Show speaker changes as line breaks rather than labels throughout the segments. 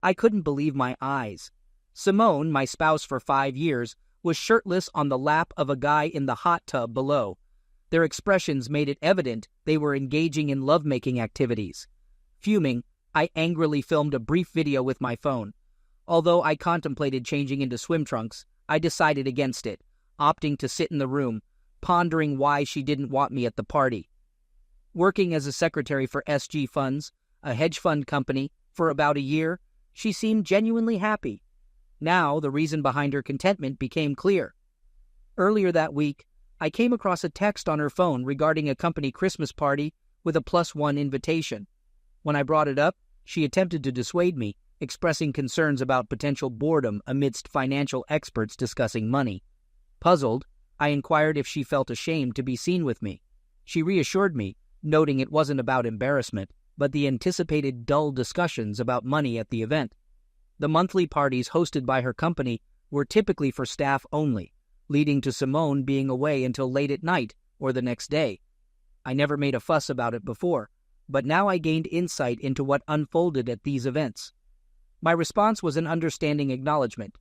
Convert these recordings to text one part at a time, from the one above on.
I couldn't believe my eyes. Simone, my spouse for 5 years, was shirtless on the lap of a guy in the hot tub below. Their expressions made it evident they were engaging in lovemaking activities. Fuming, I angrily filmed a brief video with my phone. Although I contemplated changing into swim trunks, I decided against it, opting to sit in the room, pondering why she didn't want me at the party. Working as a secretary for SG Funds, a hedge fund company, for about a year, she seemed genuinely happy. Now, the reason behind her contentment became clear. Earlier that week, I came across a text on her phone regarding a company Christmas party with a +1 invitation. When I brought it up, she attempted to dissuade me, expressing concerns about potential boredom amidst financial experts discussing money. Puzzled, I inquired if she felt ashamed to be seen with me. She reassured me, noting it wasn't about embarrassment, but the anticipated dull discussions about money at the event. The monthly parties hosted by her company were typically for staff only, leading to Simone being away until late at night or the next day. I never made a fuss about it before, but now I gained insight into what unfolded at these events. My response was an understanding acknowledgement.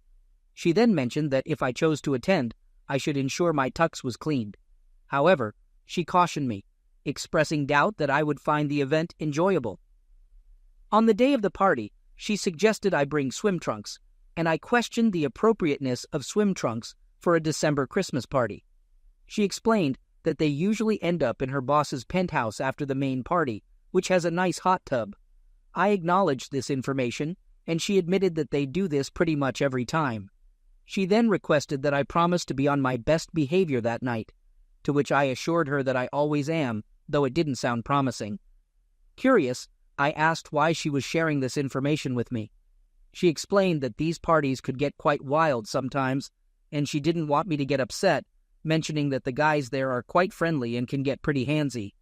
She then mentioned that if I chose to attend, I should ensure my tux was cleaned. However, she cautioned me, expressing doubt that I would find the event enjoyable. On the day of the party, she suggested I bring swim trunks, and I questioned the appropriateness of swim trunks for a December Christmas party. She explained that they usually end up in her boss's penthouse after the main party, which has a nice hot tub. I acknowledged this information, and she admitted that they do this pretty much every time. She then requested that I promise to be on my best behavior that night, to which I assured her that I always am, though it didn't sound promising. Curious, I asked why she was sharing this information with me. She explained that these parties could get quite wild sometimes, and she didn't want me to get upset, mentioning that the guys there are quite friendly and can get pretty handsy.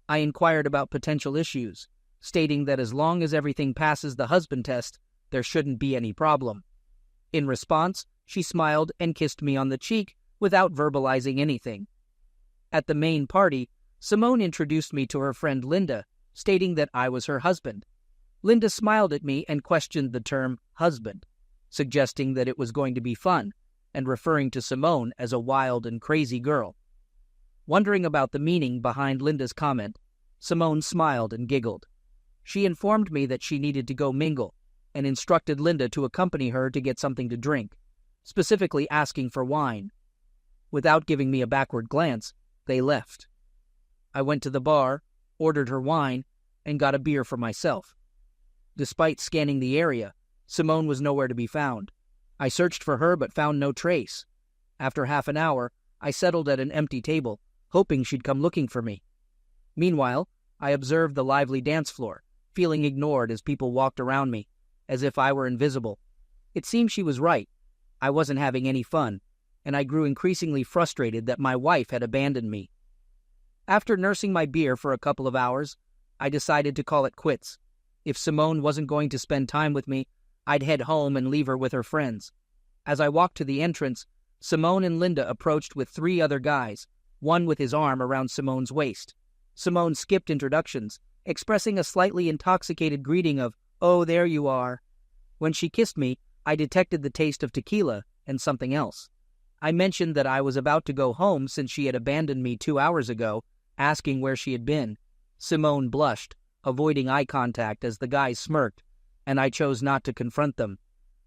I inquired about potential issues, stating that as long as everything passes the husband test, there shouldn't be any problem. In response, she smiled and kissed me on the cheek without verbalizing anything. At the main party, Simone introduced me to her friend Linda, stating that I was her husband. Linda smiled at me and questioned the term husband, suggesting that it was going to be fun, and referring to Simone as a wild and crazy girl. Wondering about the meaning behind Linda's comment, Simone smiled and giggled. She informed me that she needed to go mingle, and instructed Linda to accompany her to get something to drink, specifically asking for wine. Without giving me a backward glance, they left. I went to the bar, ordered her wine, and got a beer for myself. Despite scanning the area, Simone was nowhere to be found. I searched for her but found no trace. After half an hour, I settled at an empty table, hoping she'd come looking for me. Meanwhile, I observed the lively dance floor, feeling ignored as people walked around me, as if I were invisible. It seemed she was right. I wasn't having any fun, and I grew increasingly frustrated that my wife had abandoned me. After nursing my beer for a couple of hours, I decided to call it quits. If Simone wasn't going to spend time with me, I'd head home and leave her with her friends. As I walked to the entrance, Simone and Linda approached with 3 other guys, one with his arm around Simone's waist. Simone skipped introductions, expressing a slightly intoxicated greeting of, "Oh, there you are." When she kissed me, I detected the taste of tequila and something else. I mentioned that I was about to go home since she had abandoned me 2 hours ago, asking where she had been. Simone blushed, avoiding eye contact as the guys smirked, and I chose not to confront them.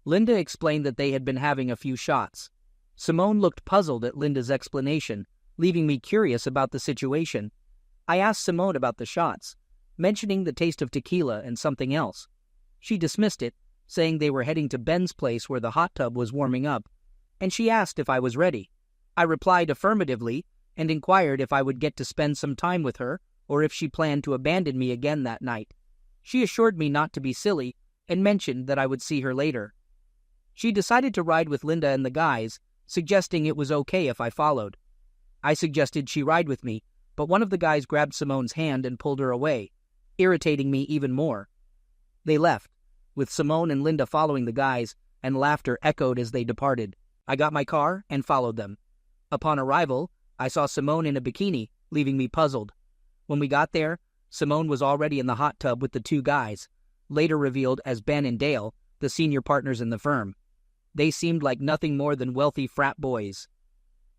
Linda explained that they had been having a few shots. Simone looked puzzled at Linda's explanation, leaving me curious about the situation. I asked Simone about the shots, mentioning the taste of tequila and something else. She dismissed it, saying they were heading to Ben's place where the hot tub was warming up, and she asked if I was ready. I replied affirmatively and inquired if I would get to spend some time with her or if she planned to abandon me again that night. She assured me not to be silly and mentioned that I would see her later. She decided to ride with Linda and the guys, suggesting it was okay if I followed. I suggested she ride with me, but one of the guys grabbed Simone's hand and pulled her away, irritating me even more. They left, with Simone and Linda following the guys, and laughter echoed as they departed. I got my car and followed them. Upon arrival, I saw Simone in a bikini, leaving me puzzled. When we got there, Simone was already in the hot tub with the 2 guys, later revealed as Ben and Dale, the senior partners in the firm. They seemed like nothing more than wealthy frat boys.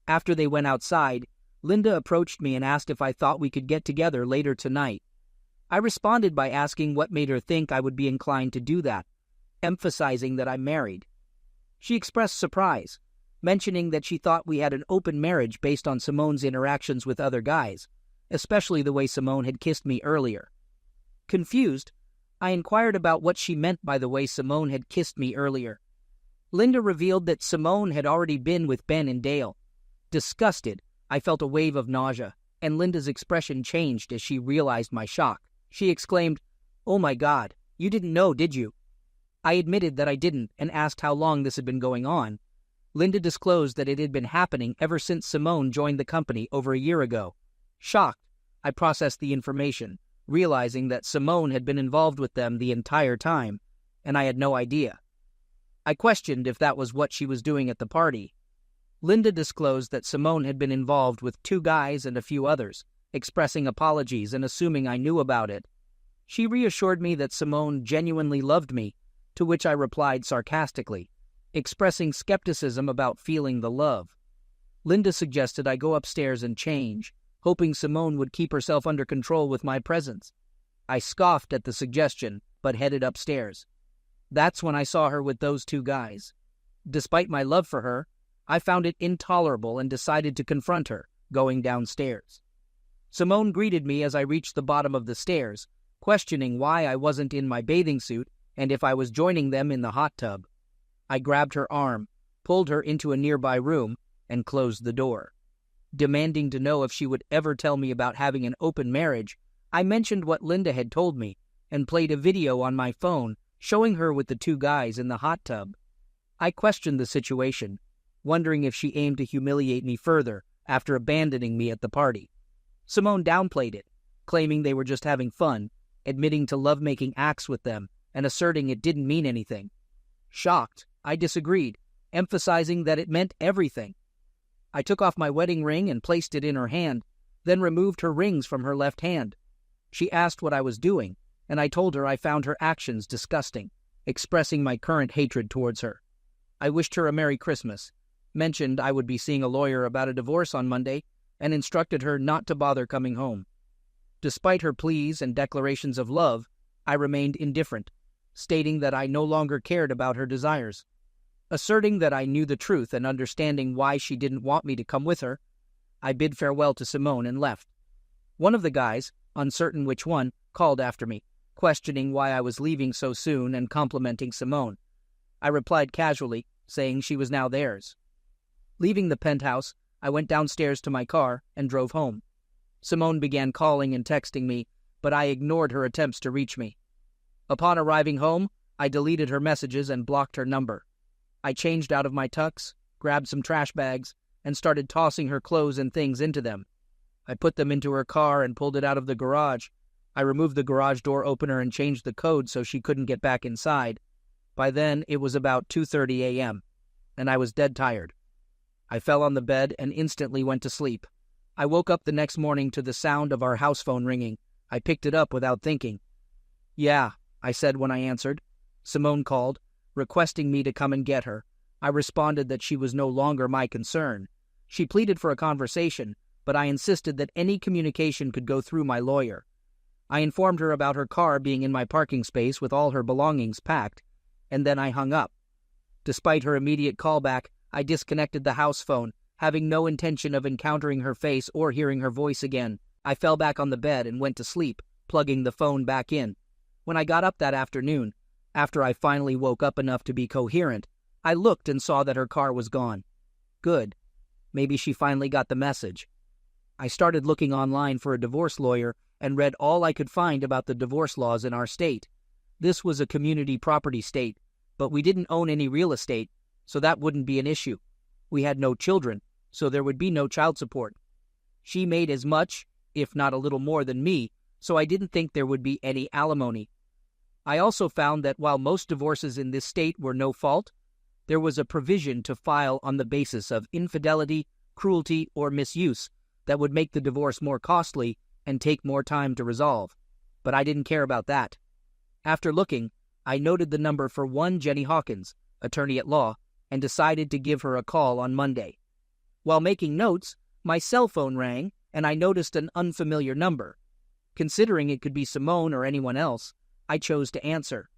After they went outside, Linda approached me and asked if I thought we could get together later tonight. I responded by asking what made her think I would be inclined to do that, emphasizing that I'm married. She expressed surprise, mentioning that she thought we had an open marriage based on Simone's interactions with other guys, especially the way Simone had kissed me earlier. Confused, I inquired about what she meant by the way Simone had kissed me earlier. Linda revealed that Simone had already been with Ben and Dale. Disgusted, I felt a wave of nausea, and Linda's expression changed as she realized my shock. She exclaimed, "Oh my God, you didn't know, did you?" I admitted that I didn't and asked how long this had been going on. Linda disclosed that it had been happening ever since Simone joined the company over a year ago. Shocked, I processed the information, realizing that Simone had been involved with them the entire time, and I had no idea. I questioned if that was what she was doing at the party. Linda disclosed that Simone had been involved with 2 guys and a few others, expressing apologies and assuming I knew about it. She reassured me that Simone genuinely loved me, to which I replied sarcastically, expressing skepticism about feeling the love. Linda suggested I go upstairs and change, hoping Simone would keep herself under control with my presence. I scoffed at the suggestion, but headed upstairs. That's when I saw her with those 2 guys. Despite my love for her, I found it intolerable and decided to confront her, going downstairs. Simone greeted me as I reached the bottom of the stairs, questioning why I wasn't in my bathing suit and if I was joining them in the hot tub. I grabbed her arm, pulled her into a nearby room, and closed the door. Demanding to know if she would ever tell me about having an open marriage, I mentioned what Linda had told me and played a video on my phone showing her with the 2 guys in the hot tub. I questioned the situation, wondering if she aimed to humiliate me further after abandoning me at the party. Simone downplayed it, claiming they were just having fun, admitting to lovemaking acts with them, and asserting it didn't mean anything. Shocked, I disagreed, emphasizing that it meant everything. I took off my wedding ring and placed it in her hand, then removed her rings from her left hand. She asked what I was doing, and I told her I found her actions disgusting, expressing my current hatred towards her. I wished her a Merry Christmas, mentioned I would be seeing a lawyer about a divorce on Monday, and instructed her not to bother coming home. Despite her pleas and declarations of love, I remained indifferent, stating that I no longer cared about her desires. Asserting that I knew the truth and understanding why she didn't want me to come with her, I bid farewell to Simone and left. One of the guys, uncertain which one, called after me, questioning why I was leaving so soon and complimenting Simone. I replied casually, saying she was now theirs. Leaving the penthouse, I went downstairs to my car and drove home. Simone began calling and texting me, but I ignored her attempts to reach me. Upon arriving home, I deleted her messages and blocked her number. I changed out of my tux, grabbed some trash bags, and started tossing her clothes and things into them. I put them into her car and pulled it out of the garage. I removed the garage door opener and changed the code so she couldn't get back inside. By then, it was about 2:30 a.m., and I was dead tired. I fell on the bed and instantly went to sleep. I woke up the next morning to the sound of our house phone ringing. I picked it up without thinking. "Yeah," I said when I answered. Simone called, requesting me to come and get her. I responded that she was no longer my concern. She pleaded for a conversation, but I insisted that any communication could go through my lawyer. I informed her about her car being in my parking space with all her belongings packed, and then I hung up. Despite her immediate callback, I disconnected the house phone, having no intention of encountering her face or hearing her voice again. I fell back on the bed and went to sleep, plugging the phone back in. When I got up that afternoon, after I finally woke up enough to be coherent, I looked and saw that her car was gone. Good. Maybe she finally got the message. I started looking online for a divorce lawyer and read all I could find about the divorce laws in our state. This was a community property state, but we didn't own any real estate, so that wouldn't be an issue. We had no children, so there would be no child support. She made as much, if not a little more than me, so I didn't think there would be any alimony. I also found that while most divorces in this state were no fault, there was a provision to file on the basis of infidelity, cruelty, or misuse that would make the divorce more costly and take more time to resolve. But I didn't care about that. After looking, I noted the number for one Jenny Hawkins, attorney at law, and decided to give her a call on Monday. While making notes, my cell phone rang, and I noticed an unfamiliar number. Considering it could be Simone or anyone else, I chose to answer.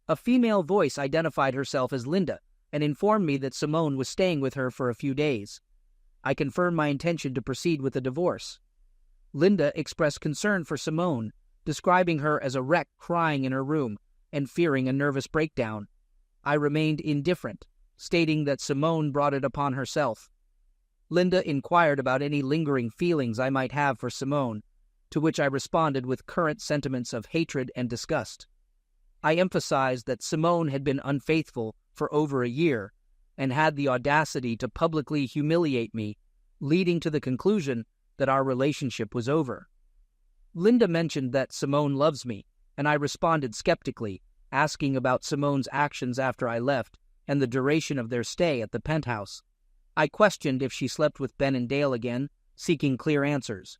A female voice identified herself as Linda and informed me that Simone was staying with her for a few days. I confirmed my intention to proceed with the divorce. Linda expressed concern for Simone, describing her as a wreck crying in her room and fearing a nervous breakdown. I remained indifferent, stating that Simone brought it upon herself. Linda inquired about any lingering feelings I might have for Simone, to which I responded with current sentiments of hatred and disgust. I emphasized that Simone had been unfaithful for over a year and had the audacity to publicly humiliate me, leading to the conclusion that our relationship was over. Linda mentioned that Simone loves me, and I responded skeptically, asking about Simone's actions after I left and the duration of their stay at the penthouse. I questioned if she slept with Ben and Dale again, seeking clear answers.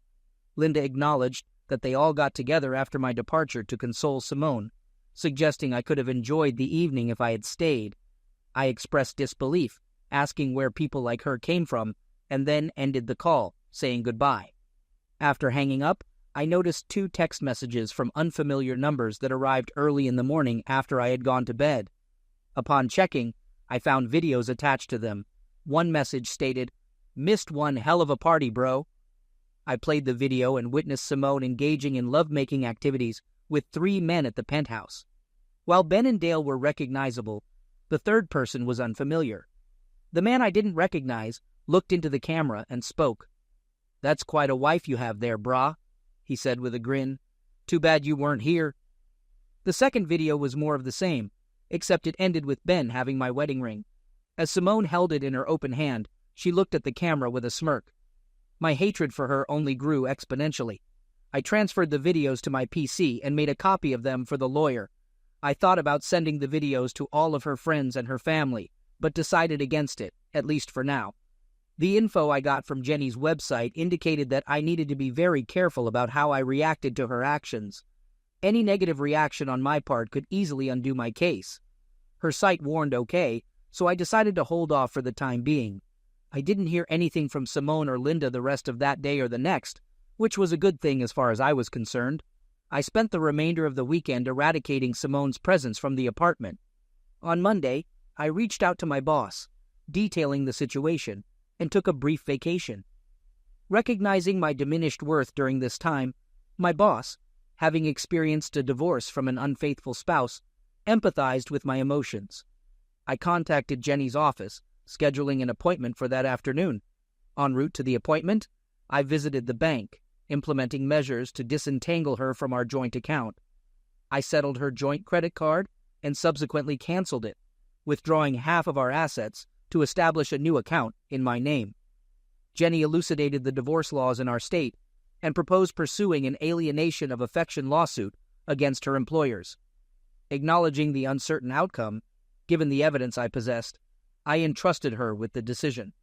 Linda acknowledged that they all got together after my departure to console Simone, suggesting I could have enjoyed the evening if I had stayed. I expressed disbelief, asking where people like her came from, and then ended the call, saying goodbye. After hanging up, I noticed 2 text messages from unfamiliar numbers that arrived early in the morning after I had gone to bed. Upon checking, I found videos attached to them. One message stated, "Missed one hell of a party, bro." I played the video and witnessed Simone engaging in lovemaking activities with 3 men at the penthouse. While Ben and Dale were recognizable, the third person was unfamiliar. The man I didn't recognize looked into the camera and spoke. "That's quite a wife you have there, brah," he said with a grin. "Too bad you weren't here." The second video was more of the same, except it ended with Ben having my wedding ring. As Simone held it in her open hand, she looked at the camera with a smirk. My hatred for her only grew exponentially. I transferred the videos to my PC and made a copy of them for the lawyer. I thought about sending the videos to all of her friends and her family, but decided against it, at least for now. The info I got from Jenny's website indicated that I needed to be very careful about how I reacted to her actions. Any negative reaction on my part could easily undo my case. Her site warned okay, so I decided to hold off for the time being. I didn't hear anything from Simone or Linda the rest of that day or the next, which was a good thing as far as I was concerned. I spent the remainder of the weekend eradicating Simone's presence from the apartment. On Monday, I reached out to my boss, detailing the situation, and took a brief vacation. Recognizing my diminished worth during this time, my boss, having experienced a divorce from an unfaithful spouse, empathized with my emotions. I contacted Jenny's office, scheduling an appointment for that afternoon. En route to the appointment, I visited the bank, implementing measures to disentangle her from our joint account. I settled her joint credit card and subsequently canceled it, withdrawing half of our assets to establish a new account in my name. Jenny elucidated the divorce laws in our state and proposed pursuing an alienation of affection lawsuit against her employers. Acknowledging the uncertain outcome, given the evidence I possessed, I entrusted her with the decision.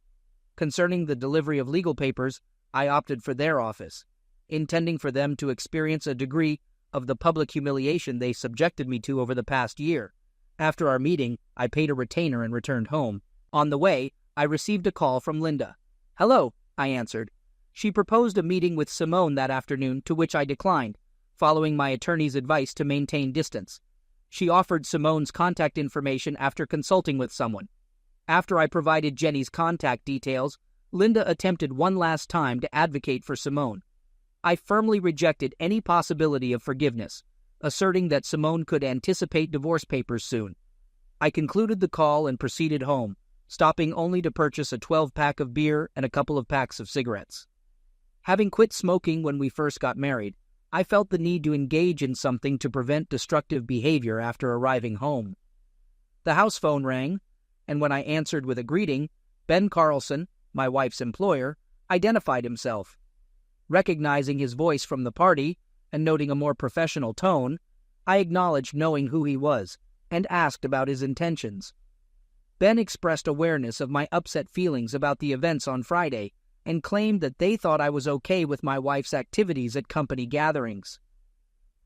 Concerning the delivery of legal papers, I opted for their office, intending for them to experience a degree of the public humiliation they subjected me to over the past year. After our meeting, I paid a retainer and returned home. On the way, I received a call from Linda. "Hello," I answered. She proposed a meeting with Simone that afternoon, to which I declined, following my attorney's advice to maintain distance. She offered Simone's contact information after consulting with someone. After I provided Jenny's contact details, Linda attempted one last time to advocate for Simone. I firmly rejected any possibility of forgiveness, asserting that Simone could anticipate divorce papers soon. I concluded the call and proceeded home, stopping only to purchase a 12-pack of beer and a couple of packs of cigarettes. Having quit smoking when we first got married, I felt the need to engage in something to prevent destructive behavior after arriving home. The house phone rang, and when I answered with a greeting, Ben Carlson, my wife's employer, identified himself. Recognizing his voice from the party and noting a more professional tone, I acknowledged knowing who he was and asked about his intentions. Ben expressed awareness of my upset feelings about the events on Friday and claimed that they thought I was okay with my wife's activities at company gatherings.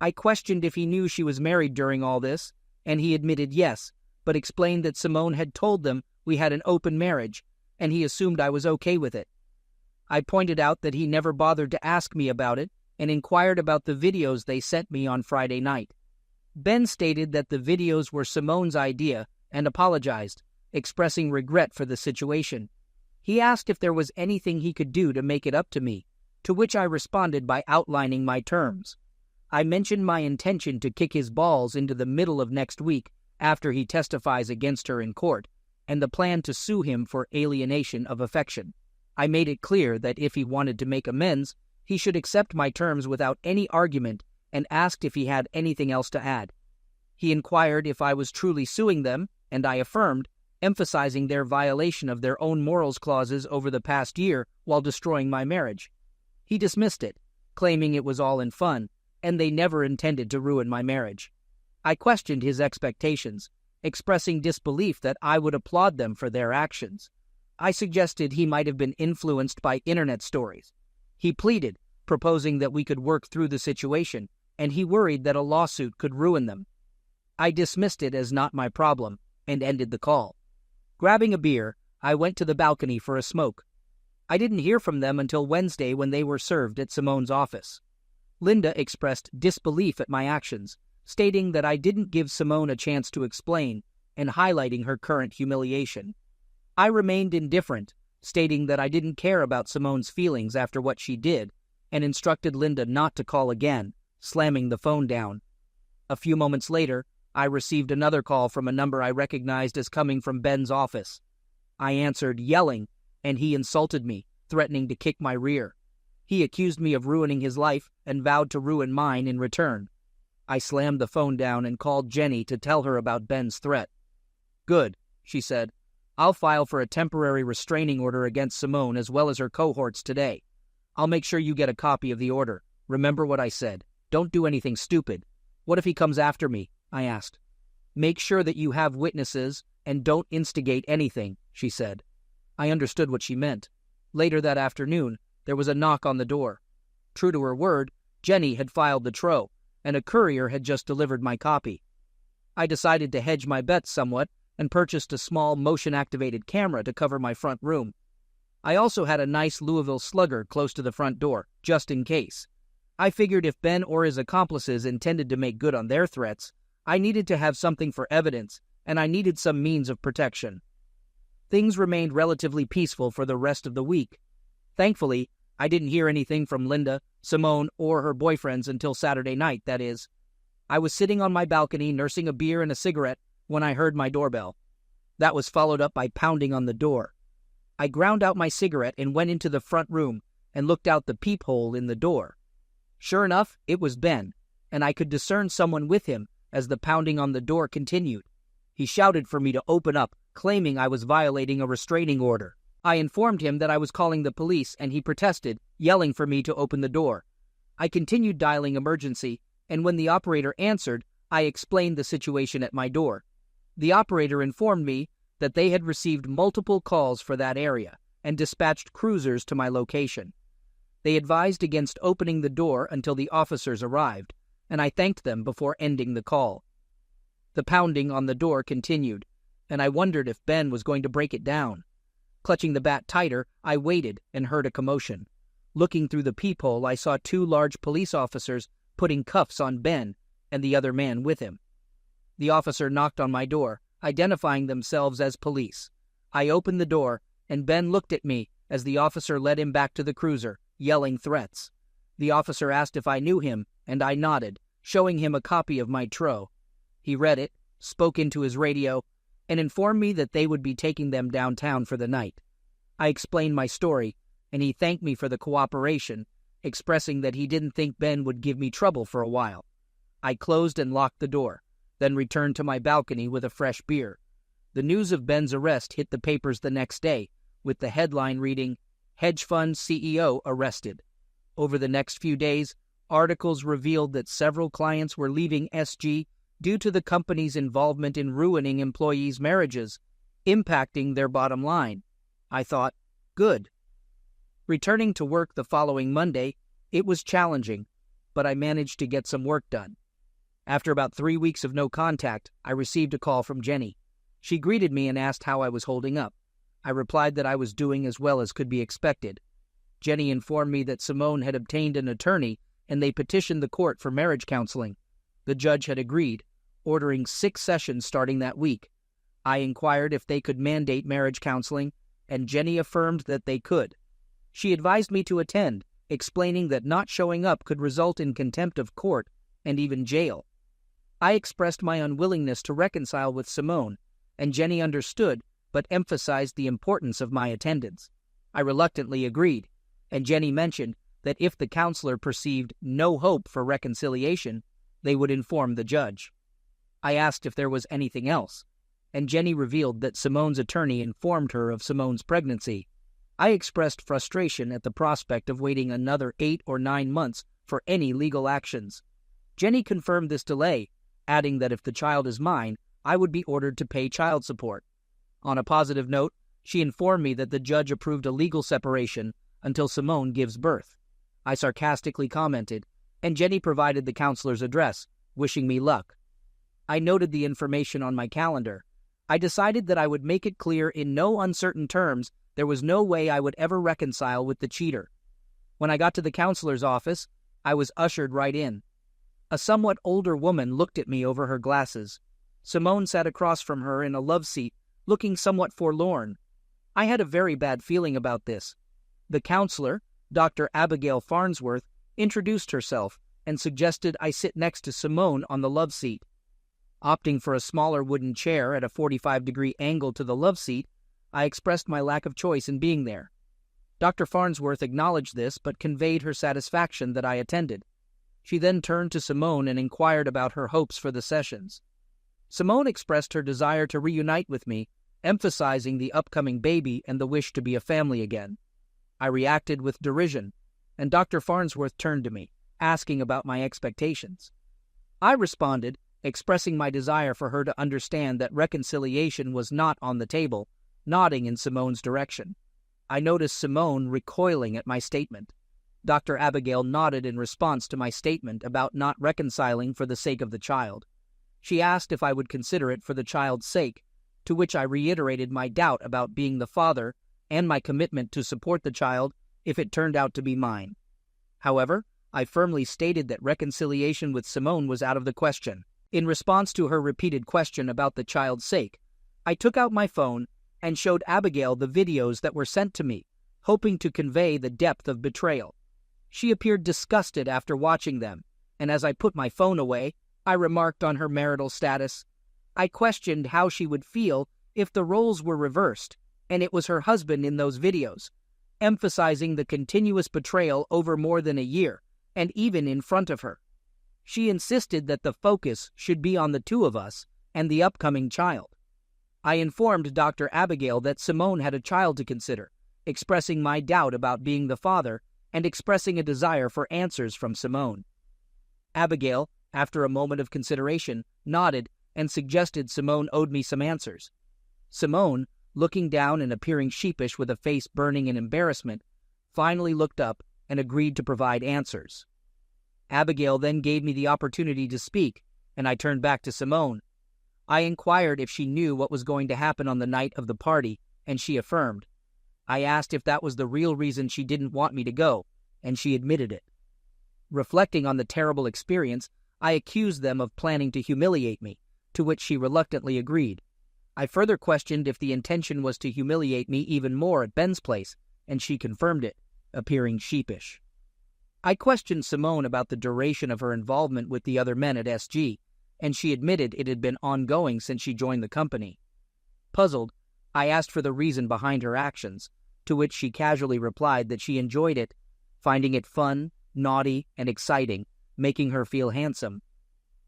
I questioned if he knew she was married during all this, and he admitted yes, but explained that Simone had told them we had an open marriage, and he assumed I was okay with it. I pointed out that he never bothered to ask me about it and inquired about the videos they sent me on Friday night. Ben stated that the videos were Simone's idea and apologized, expressing regret for the situation. He asked if there was anything he could do to make it up to me, to which I responded by outlining my terms. I mentioned my intention to kick his balls into the middle of next week after he testifies against her in court, and the plan to sue him for alienation of affection. I made it clear that if he wanted to make amends, he should accept my terms without any argument and asked if he had anything else to add. He inquired if I was truly suing them, and I affirmed, emphasizing their violation of their own morals clauses over the past year while destroying my marriage. He dismissed it, claiming it was all in fun, and they never intended to ruin my marriage. I questioned his expectations, expressing disbelief that I would applaud them for their actions. I suggested he might have been influenced by internet stories. He pleaded, proposing that we could work through the situation, and he worried that a lawsuit could ruin them. I dismissed it as not my problem and ended the call. Grabbing a beer, I went to the balcony for a smoke. I didn't hear from them until Wednesday when they were served at Simone's office. Linda expressed disbelief at my actions, stating that I didn't give Simone a chance to explain and highlighting her current humiliation. I remained indifferent, stating that I didn't care about Simone's feelings after what she did, and instructed Linda not to call again, slamming the phone down. A few moments later, I received another call from a number I recognized as coming from Ben's office. I answered, yelling, and he insulted me, threatening to kick my rear. He accused me of ruining his life and vowed to ruin mine in return. I slammed the phone down and called Jenny to tell her about Ben's threat. "Good," she said. "I'll file for a temporary restraining order against Simone as well as her cohorts today. I'll make sure you get a copy of the order. Remember what I said. Don't do anything stupid." "What if he comes after me?" I asked. "Make sure that you have witnesses and don't instigate anything," she said. I understood what she meant. Later that afternoon, there was a knock on the door. True to her word, Jenny had filed the TRO, and a courier had just delivered my copy. I decided to hedge my bets somewhat and purchased a small motion-activated camera to cover my front room. I also had a nice Louisville Slugger close to the front door, just in case. I figured if Ben or his accomplices intended to make good on their threats, I needed to have something for evidence, and I needed some means of protection. Things remained relatively peaceful for the rest of the week. Thankfully, I didn't hear anything from Linda, Simone, or her boyfriends until Saturday night, that is. I was sitting on my balcony nursing a beer and a cigarette when I heard my doorbell. That was followed up by pounding on the door. I ground out my cigarette and went into the front room and looked out the peephole in the door. Sure enough, it was Ben, and I could discern someone with him as the pounding on the door continued. He shouted for me to open up, claiming I was violating a restraining order. I informed him that I was calling the police, and he protested, yelling for me to open the door. I continued dialing emergency, and when the operator answered, I explained the situation at my door. The operator informed me that they had received multiple calls for that area and dispatched cruisers to my location. They advised against opening the door until the officers arrived, and I thanked them before ending the call. The pounding on the door continued, and I wondered if Ben was going to break it down. Clutching the bat tighter, I waited and heard a commotion. Looking through the peephole, I saw 2 large police officers putting cuffs on Ben and the other man with him. The officer knocked on my door, identifying themselves as police. I opened the door, and Ben looked at me as the officer led him back to the cruiser, yelling threats. The officer asked if I knew him, and I nodded, showing him a copy of my TRO. He read it, spoke into his radio, and informed me that they would be taking them downtown for the night. I explained my story, and he thanked me for the cooperation, expressing that he didn't think Ben would give me trouble for a while. I closed and locked the door, then returned to my balcony with a fresh beer. The news of Ben's arrest hit the papers the next day, with the headline reading, "Hedge Fund CEO Arrested." Over the next few days, articles revealed that several clients were leaving SG due to the company's involvement in ruining employees' marriages, impacting their bottom line. I thought, good. Returning to work the following Monday, it was challenging, but I managed to get some work done. After about 3 weeks of no contact, I received a call from Jenny. She greeted me and asked how I was holding up. I replied that I was doing as well as could be expected. Jenny informed me that Simone had obtained an attorney and they petitioned the court for marriage counseling. The judge had agreed, ordering 6 sessions starting that week. I inquired if they could mandate marriage counseling, and Jenny affirmed that they could. She advised me to attend, explaining that not showing up could result in contempt of court and even jail. I expressed my unwillingness to reconcile with Simone, and Jenny understood but emphasized the importance of my attendance. I reluctantly agreed, and Jenny mentioned that if the counselor perceived no hope for reconciliation, they would inform the judge. I asked if there was anything else, and Jenny revealed that Simone's attorney informed her of Simone's pregnancy. I expressed frustration at the prospect of waiting another 8 or 9 months for any legal actions. Jenny confirmed this delay, adding that if the child is mine, I would be ordered to pay child support. On a positive note, she informed me that the judge approved a legal separation until Simone gives birth. I sarcastically commented, and Jenny provided the counselor's address, wishing me luck. I noted the information on my calendar. I decided that I would make it clear in no uncertain terms there was no way I would ever reconcile with the cheater. When I got to the counselor's office, I was ushered right in. A somewhat older woman looked at me over her glasses. Simone sat across from her in a love seat, looking somewhat forlorn. I had a very bad feeling about this. The counselor, Dr. Abigail Farnsworth, introduced herself and suggested I sit next to Simone on the love seat. Opting for a smaller wooden chair at a 45-degree angle to the love seat, I expressed my lack of choice in being there. Dr. Farnsworth acknowledged this but conveyed her satisfaction that I attended. She then turned to Simone and inquired about her hopes for the sessions. Simone expressed her desire to reunite with me, emphasizing the upcoming baby and the wish to be a family again. I reacted with derision, and Dr. Farnsworth turned to me, asking about my expectations. I responded, expressing my desire for her to understand that reconciliation was not on the table, nodding in Simone's direction. I noticed Simone recoiling at my statement. Dr. Abigail nodded in response to my statement about not reconciling for the sake of the child. She asked if I would consider it for the child's sake, to which I reiterated my doubt about being the father and my commitment to support the child if it turned out to be mine. However, I firmly stated that reconciliation with Simone was out of the question. In response to her repeated question about the child's sake, I took out my phone and showed Abigail the videos that were sent to me, hoping to convey the depth of betrayal. She appeared disgusted after watching them, and as I put my phone away, I remarked on her marital status. I questioned how she would feel if the roles were reversed, and it was her husband in those videos, emphasizing the continuous betrayal over more than a year, and even in front of her. She insisted that the focus should be on the two of us and the upcoming child. I informed Dr. Abigail that Simone had a child to consider, expressing my doubt about being the father and expressing a desire for answers from Simone. Abigail, after a moment of consideration, nodded and suggested Simone owed me some answers. Simone, looking down and appearing sheepish with a face burning in embarrassment, finally looked up and agreed to provide answers. Abigail then gave me the opportunity to speak, and I turned back to Simone. I inquired if she knew what was going to happen on the night of the party, and she affirmed. I asked if that was the real reason she didn't want me to go, and she admitted it. Reflecting on the terrible experience, I accused them of planning to humiliate me, to which she reluctantly agreed. I further questioned if the intention was to humiliate me even more at Ben's place, and she confirmed it, appearing sheepish. I questioned Simone about the duration of her involvement with the other men at SG, and she admitted it had been ongoing since she joined the company. Puzzled, I asked for the reason behind her actions, to which she casually replied that she enjoyed it, finding it fun, naughty, and exciting, making her feel handsome.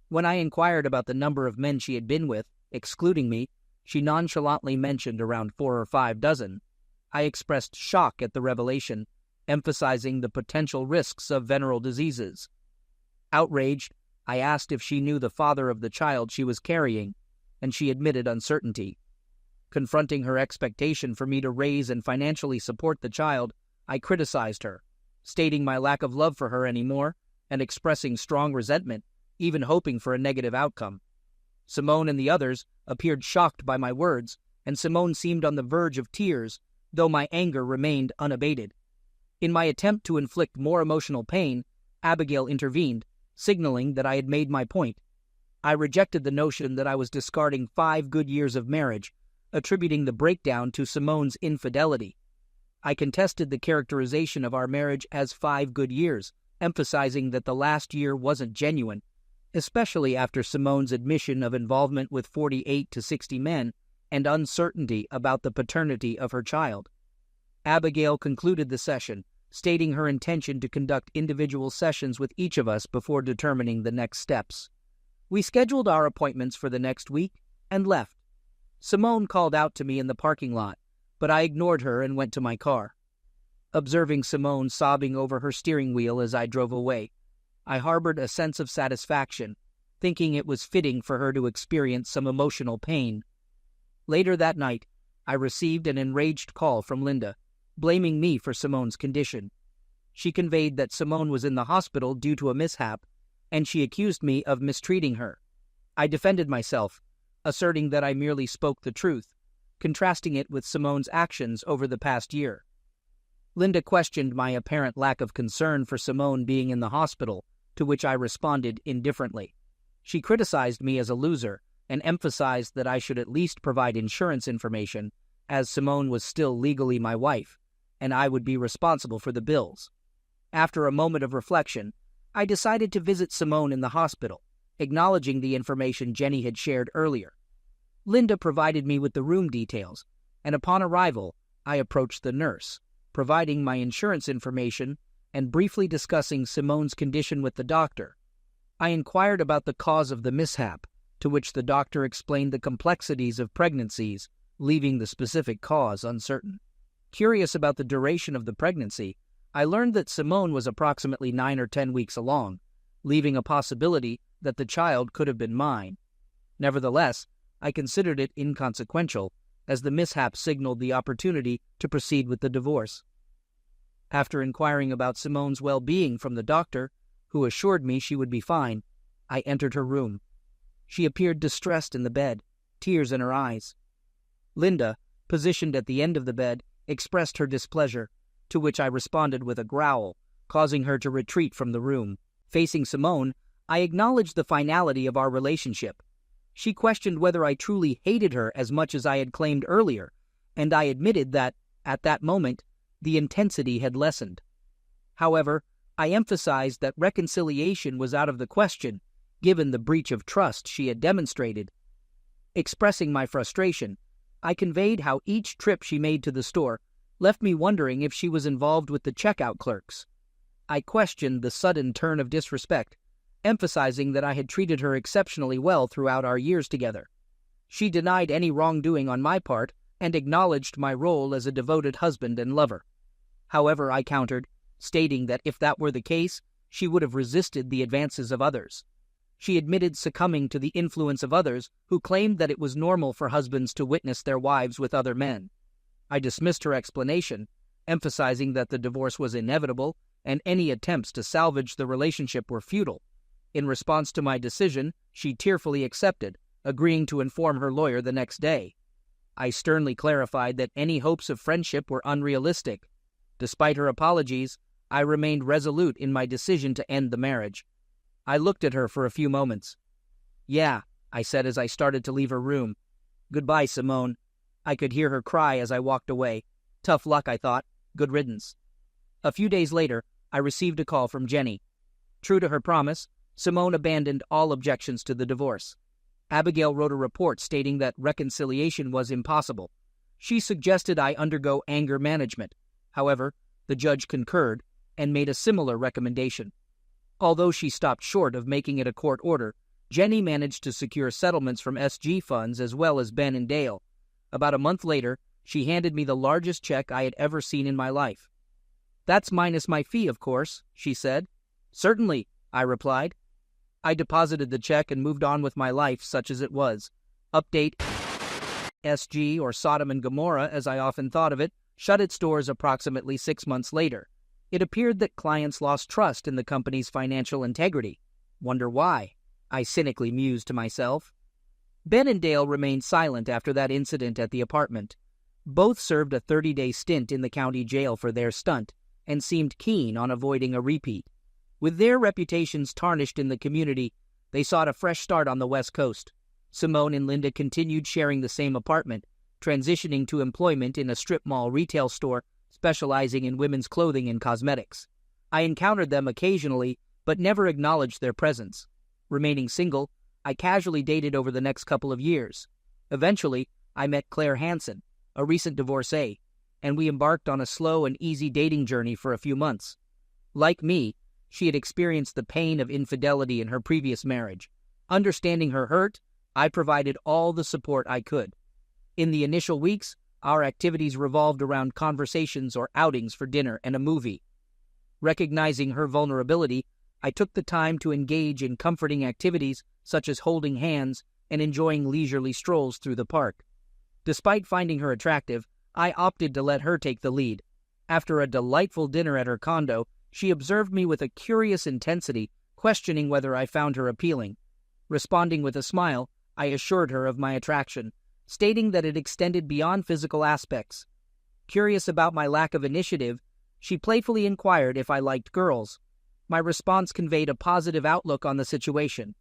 When I inquired about the number of men she had been with, excluding me, she nonchalantly mentioned around 4 or 5 dozen. I expressed shock at the revelation, emphasizing the potential risks of venereal diseases. Outraged, I asked if she knew the father of the child she was carrying, and she admitted uncertainty. Confronting her expectation for me to raise and financially support the child, I criticized her, stating my lack of love for her anymore and expressing strong resentment even hoping for a negative outcome. Simone and the others appeared shocked by my words, and Simone seemed on the verge of tears, though my anger remained unabated. In my attempt to inflict more emotional pain, Abigail intervened, signaling that I had made my point. I rejected the notion that I was discarding 5 good years of marriage, attributing the breakdown to Simone's infidelity. I contested the characterization of our marriage as 5 good years, emphasizing that the last year wasn't genuine, especially after Simone's admission of involvement with 48 to 60 men and uncertainty about the paternity of her child. Abigail concluded the session, stating her intention to conduct individual sessions with each of us before determining the next steps. We scheduled our appointments for the next week and left. Simone called out to me in the parking lot, but I ignored her and went to my car. Observing Simone sobbing over her steering wheel as I drove away, I harbored a sense of satisfaction, thinking it was fitting for her to experience some emotional pain. Later that night, I received an enraged call from Linda, blaming me for Simone's condition. She conveyed that Simone was in the hospital due to a mishap, and she accused me of mistreating her. I defended myself, asserting that I merely spoke the truth, contrasting it with Simone's actions over the past year. Linda questioned my apparent lack of concern for Simone being in the hospital, to which I responded indifferently. She criticized me as a loser and emphasized that I should at least provide insurance information, as Simone was still legally my wife, and I would be responsible for the bills. After a moment of reflection, I decided to visit Simone in the hospital, acknowledging the information Jenny had shared earlier. Linda provided me with the room details, and upon arrival, I approached the nurse, providing my insurance information and briefly discussing Simone's condition with the doctor. I inquired about the cause of the mishap, to which the doctor explained the complexities of pregnancies, leaving the specific cause uncertain. Curious about the duration of the pregnancy, I learned that Simone was approximately 9 or 10 weeks along, leaving a possibility that the child could have been mine. Nevertheless, I considered it inconsequential, as the mishap signaled the opportunity to proceed with the divorce. After inquiring about Simone's well-being from the doctor, who assured me she would be fine, I entered her room. She appeared distressed in the bed, tears in her eyes. Linda, positioned at the end of the bed, expressed her displeasure, to which I responded with a growl, causing her to retreat from the room. Facing Simone, I acknowledged the finality of our relationship. She questioned whether I truly hated her as much as I had claimed earlier, and I admitted that, at that moment, the intensity had lessened. However, I emphasized that reconciliation was out of the question, given the breach of trust she had demonstrated. Expressing my frustration, I conveyed how each trip she made to the store left me wondering if she was involved with the checkout clerks. I questioned the sudden turn of disrespect, emphasizing that I had treated her exceptionally well throughout our years together. She denied any wrongdoing on my part and acknowledged my role as a devoted husband and lover. However, I countered, stating that if that were the case, she would have resisted the advances of others. She admitted succumbing to the influence of others who claimed that it was normal for husbands to witness their wives with other men. I dismissed her explanation, emphasizing that the divorce was inevitable and any attempts to salvage the relationship were futile. In response to my decision, she tearfully accepted, agreeing to inform her lawyer the next day. I sternly clarified that any hopes of friendship were unrealistic. Despite her apologies, I remained resolute in my decision to end the marriage. I looked at her for a few moments. "Yeah," I said as I started to leave her room. "Goodbye, Simone." I could hear her cry as I walked away. Tough luck, I thought. Good riddance. A few days later, I received a call from Jenny. True to her promise, Simone abandoned all objections to the divorce. Abigail wrote a report stating that reconciliation was impossible. She suggested I undergo anger management. However, the judge concurred and made a similar recommendation. Although she stopped short of making it a court order, Jenny managed to secure settlements from SG funds as well as Ben and Dale. About a month later, she handed me the largest check I had ever seen in my life. "That's minus my fee, of course," she said. "Certainly," I replied. I deposited the check and moved on with my life such as it was. Update: SG, or Sodom and Gomorrah as I often thought of it, shut its doors approximately 6 months later. It appeared that clients lost trust in the company's financial integrity. Wonder why? I cynically mused to myself. Ben and Dale remained silent after that incident at the apartment. Both served a 30-day stint in the county jail for their stunt and seemed keen on avoiding a repeat. With their reputations tarnished in the community, they sought a fresh start on the West Coast. Simone and Linda continued sharing the same apartment, transitioning to employment in a strip mall retail store specializing in women's clothing and cosmetics. I encountered them occasionally, but never acknowledged their presence. Remaining single, I casually dated over the next couple of years. Eventually, I met Claire Hansen, a recent divorcee, and we embarked on a slow and easy dating journey for a few months. Like me, she had experienced the pain of infidelity in her previous marriage. Understanding her hurt, I provided all the support I could. In the initial weeks, our activities revolved around conversations or outings for dinner and a movie. Recognizing her vulnerability, I took the time to engage in comforting activities such as holding hands and enjoying leisurely strolls through the park. Despite finding her attractive, I opted to let her take the lead. After a delightful dinner at her condo, she observed me with a curious intensity, questioning whether I found her appealing. Responding with a smile, I assured her of my attraction, stating that it extended beyond physical aspects. Curious about my lack of initiative, she playfully inquired if I liked girls. My response conveyed a positive outlook on the situation.